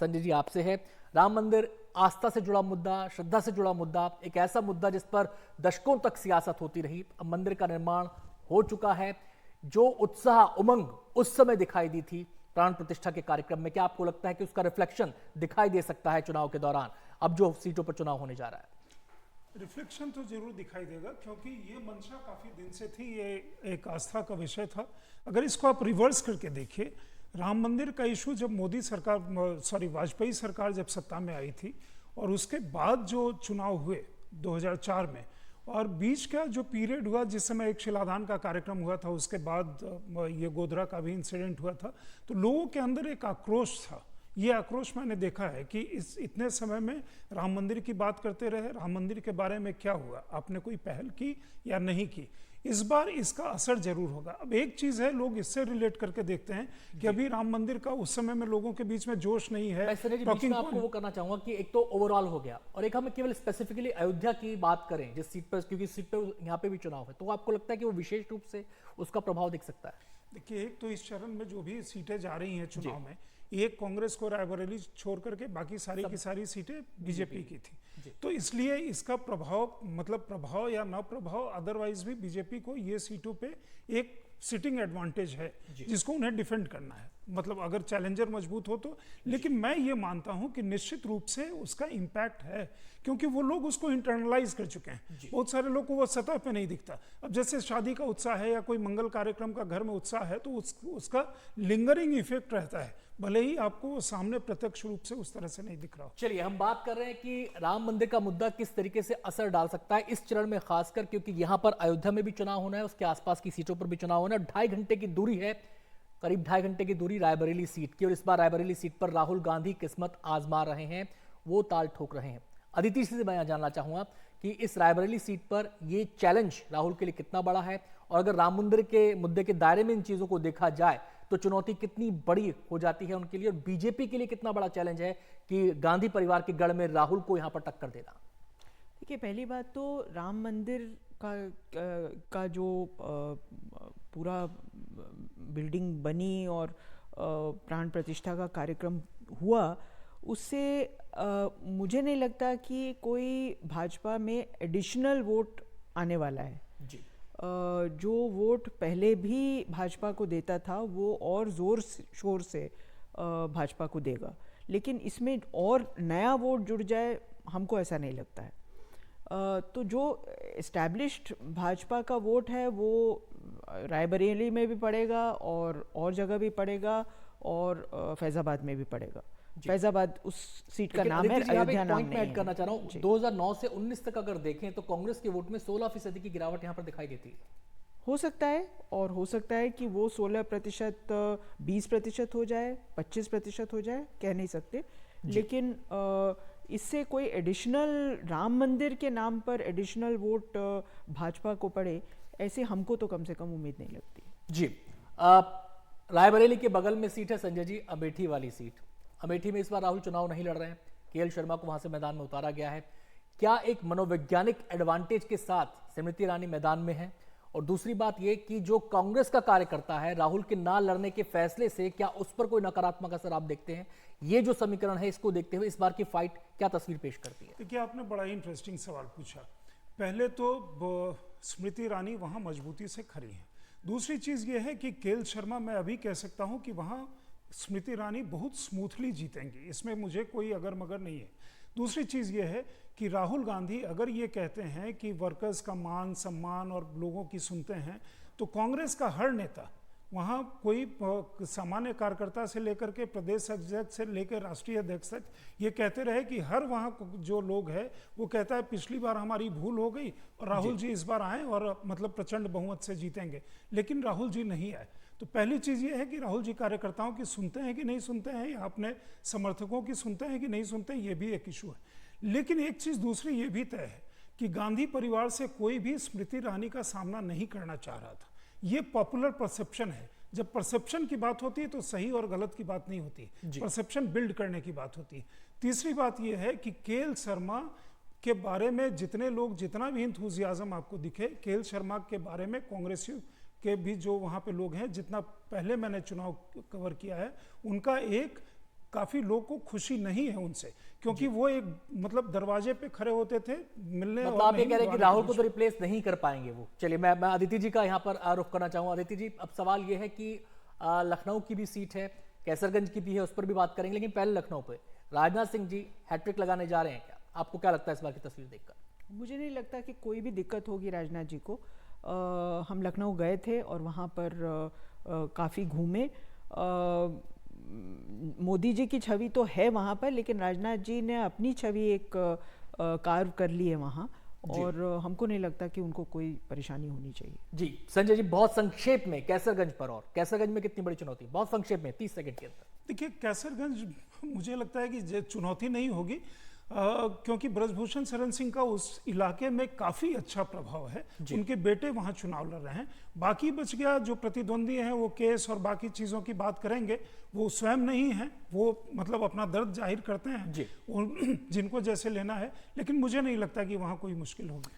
संजय जी आपसे है। राम मंदिर आस्था से जुड़ा मुद्दा, श्रद्धा से जुड़ा मुद्दा, एक ऐसा मुद्दा जिस पर दशकों तक सियासत होती रही। अब मंदिर का निर्माण हो चुका है। जो उत्साह उमंग उस समय दिखाई दी थी प्राण प्रतिष्ठा के कार्यक्रम में, क्या आपको लगता है कि उसका रिफ्लेक्शन दिखाई दे सकता है चुनाव के दौरान, अब जो सीटों पर चुनाव होने जा रहा है? रिफ्लेक्शन तो जरूर दिखाई देगा, क्योंकि ये मंशा काफी दिन से थी, ये एक आस्था का विषय था। अगर इसको आप रिवर्स करके देखिए, राम मंदिर का इशू जब मोदी सरकार वाजपेयी सरकार जब सत्ता में आई थी, और उसके बाद जो चुनाव हुए 2004 में, और बीच का जो पीरियड हुआ जिस समय एक शिलाधान का कार्यक्रम हुआ था, उसके बाद ये गोधरा का भी इंसिडेंट हुआ था, तो लोगों के अंदर एक आक्रोश था। ये आक्रोश मैंने देखा है कि इस इतने समय में राम मंदिर की बात करते रहे, राम मंदिर के बारे में क्या हुआ, आपने कोई पहल की या नहीं की। इस बार इसका असर जरूर होगा। अब एक चीज है, लोग इससे रिलेट करके देखते हैं कि अभी राम मंदिर का उस समय में लोगों के बीच में जोश नहीं है। मैं आपको वो करना चाहूंगा कि एक तो ओवरऑल हो गया, और एक हम केवल स्पेसिफिकली अयोध्या की बात करें जिस सीट पर, क्योंकि सीट पर यहाँ पे भी चुनाव है, तो आपको लगता है कि वो विशेष रूप से उसका प्रभाव दिख सकता है? देखिए, एक तो इस चरण में जो भी सीटें जा रही हैं चुनाव में, एक कांग्रेस को रायबरेली छोड़ करके बाकी सारी की सारी सीटें बीजेपी की थी, तो इसलिए इसका प्रभाव, मतलब प्रभाव या न प्रभाव, अदरवाइज भी बीजेपी को ये सीटों पे एक सिटिंग एडवांटेज है जिसको उन्हें डिफेंड करना है, मतलब अगर चैलेंजर मजबूत हो तो। लेकिन मैं ये मानता हूं कि निश्चित रूप से उसका इम्पैक्ट है, क्योंकि वो लोग उसको इंटरनलाइज कर चुके हैं। बहुत सारे लोग को वो सतह पे नहीं दिखता। अब जैसे शादी का उत्साह है या कोई मंगल कार्यक्रम का घर में उत्साह है, तो उसका लिंगरिंग इफेक्ट रहता है, भले ही आपको सामने प्रत्यक्ष रूप से उस तरह से नहीं दिख रहा हो। चलिए, हम बात कर रहे हैं कि राम मंदिर का मुद्दा किस तरीके से असर डाल सकता है इस चरण में, खासकर क्योंकि यहां पर अयोध्या में भी चुनाव होना है, उसके आसपास की सीटों पर भी चुनाव होना है। 2.5 घंटे की दूरी है, करीब 2.5 घंटे की दूरी रायबरेली सीट की, और इस बार रायबरेली सीट पर राहुल गांधी किस्मत आजमा रहे हैं, वो ताल ठोक रहे हैं। अदिति से मैं जानना चाहूंगा कि इस रायबरेली सीट पर ये चैलेंज राहुल के लिए कितना बड़ा है, और अगर राम मंदिर के मुद्दे के दायरे में इन चीजों को देखा जाए तो चुनौती कितनी बड़ी हो जाती है उनके लिए, और बीजेपी के लिए कितना बड़ा चैलेंज है कि गांधी परिवार के गढ़ में राहुल को यहां पर टक्कर देना। देखिए, पहली बात तो राम मंदिर का जो पूरा बिल्डिंग बनी और प्राण प्रतिष्ठा का कार्यक्रम हुआ, उससे मुझे नहीं लगता कि कोई भाजपा में एडिशनल वोट आने वाला है जी। जो वोट पहले भी भाजपा को देता था वो और जोर शोर से भाजपा को देगा, लेकिन इसमें और नया वोट जुड़ जाए हमको ऐसा नहीं लगता है। तो जो एस्टैब्लिश्ड भाजपा का वोट है वो रायबरेली में भी पड़ेगा और जगह भी पड़ेगा, और फैजाबाद में भी पड़ेगा। फैजाबाद उस सीट का नाम है, अयोध्या नाम नहीं है। ऐड करना चाह रहा हूं, 2009 से 19 तक अगर देखें तो कांग्रेस के वोट में 16% की गिरावट यहां पर दिखाई देती है। हो सकता है, और हो सकता है कि वो 16% 20% हो जाए, 25% हो जाए, कह नहीं सकते। लेकिन इससे कोई एडिशनल राम मंदिर के नाम पर एडिशनल वोट भाजपा को पड़े, ऐसे हमको तो कम से कम उम्मीद नहीं लगती जी। रायबरेली के बगल में सीट है संजय जी, अमेठी वाली सीट। अमेठी में इस बार राहुल चुनाव नहीं लड़ रहे हैं, केएल शर्मा को वहां से मैदान में उतारा गया है। क्या एक मनोवैज्ञानिक एडवांटेज के साथ स्मृति ईरानी मैदान में है? और दूसरी बात यह कि जो कांग्रेस का कार्यकर्ता है, राहुल के ना लड़ने के फैसले से क्या उस पर कोई नकारात्मक असर आप देखते हैं? ये जो समीकरण है, इसको देखते हुए इस बार की फाइट क्या तस्वीर पेश करती है? देखिए, आपने बड़ा ही इंटरेस्टिंग सवाल पूछा। पहले तो स्मृति ईरानी वहां मजबूती से खड़ी है। दूसरी चीज ये है कि केएल शर्मा, मैं अभी कह सकता हूं कि वहां स्मृति ईरानी बहुत स्मूथली जीतेंगी, इसमें मुझे कोई अगर मगर नहीं है। दूसरी चीज़ ये है कि राहुल गांधी अगर ये कहते हैं कि वर्कर्स का मान सम्मान और लोगों की सुनते हैं, तो कांग्रेस का हर नेता वहाँ कोई सामान्य कार्यकर्ता से लेकर के प्रदेश अध्यक्ष से लेकर राष्ट्रीय अध्यक्ष तक ये कहते रहे कि हर वहाँ जो लोग हैं वो कहता है पिछली बार हमारी भूल हो गई और राहुल जी इस बार आए और मतलब प्रचंड बहुमत से जीतेंगे, लेकिन राहुल जी नहीं आए। तो पहली चीज़ ये है कि राहुल जी कार्यकर्ताओं की सुनते हैं कि नहीं सुनते हैं, या अपने समर्थकों की सुनते हैं कि नहीं सुनते हैं, ये भी एक इशू है। लेकिन एक चीज़ दूसरी ये भी तय है कि गांधी परिवार से कोई भी स्मृति ईरानी का सामना नहीं करना चाह रहा था। ये पॉपुलर परसेप्शन है। जब परसेप्शन की बात होती है तो सही और गलत की बात नहीं होती, परसेप्शन बिल्ड करने की बात होती है। तीसरी बात यह है कि केएल शर्मा के बारे में जितने लोग, जितना भी इंथुजियाज्म आपको दिखे, केएल शर्मा के बारे में कांग्रेसियों के भी जो वहाँ पे लोग हैं, जितना पहले मैंने चुनाव कवर किया है, उनका एक काफी लोगों को खुशी नहीं है उनसे, क्योंकि वो एक मतलब दरवाजे पे खड़े होते थे मिलने। मतलब आप ये कह रहे हैं कि राहुल को तो रिप्लेस नहीं कर पाएंगे वो। चलिए मैं अदिति जी का यहाँ पर आरोप करना चाहूंगा। अदिति जी, अब सवाल ये है कि लखनऊ की भी सीट है, कैसरगंज की भी है, उस पर भी बात करेंगे, लेकिन पहले लखनऊ पे राजनाथ सिंह जी हैट्रिक लगाने जा रहे हैं क्या? आपको क्या लगता है इस बार की तस्वीर देखकर? मुझे नहीं लगता कि कोई भी दिक्कत होगी राजनाथ जी को। हम लखनऊ गए थे और वहाँ पर काफ़ी घूमे। मोदी जी की छवि तो है वहाँ पर, लेकिन राजनाथ जी ने अपनी छवि एक कार्व कर ली है वहाँ, और हमको नहीं लगता कि उनको कोई परेशानी होनी चाहिए। जी संजय जी, बहुत संक्षेप में कैसरगंज पर, और कैसरगंज में कितनी बड़ी चुनौती, बहुत संक्षेप में 30 सेकंड के अंदर। देखिए, कैसरगंज मुझे लगता है कि चुनौती नहीं होगी, क्योंकि ब्रजभूषण शरण सिंह का उस इलाके में काफी अच्छा प्रभाव है, उनके बेटे वहां चुनाव लड़ रहे हैं। बाकी बच गया जो प्रतिद्वंदी हैं, वो केस और बाकी चीजों की बात करेंगे, वो स्वयं नहीं है, वो मतलब अपना दर्द जाहिर करते हैं जिनको जैसे लेना है, लेकिन मुझे नहीं लगता कि वहां कोई मुश्किल होगी।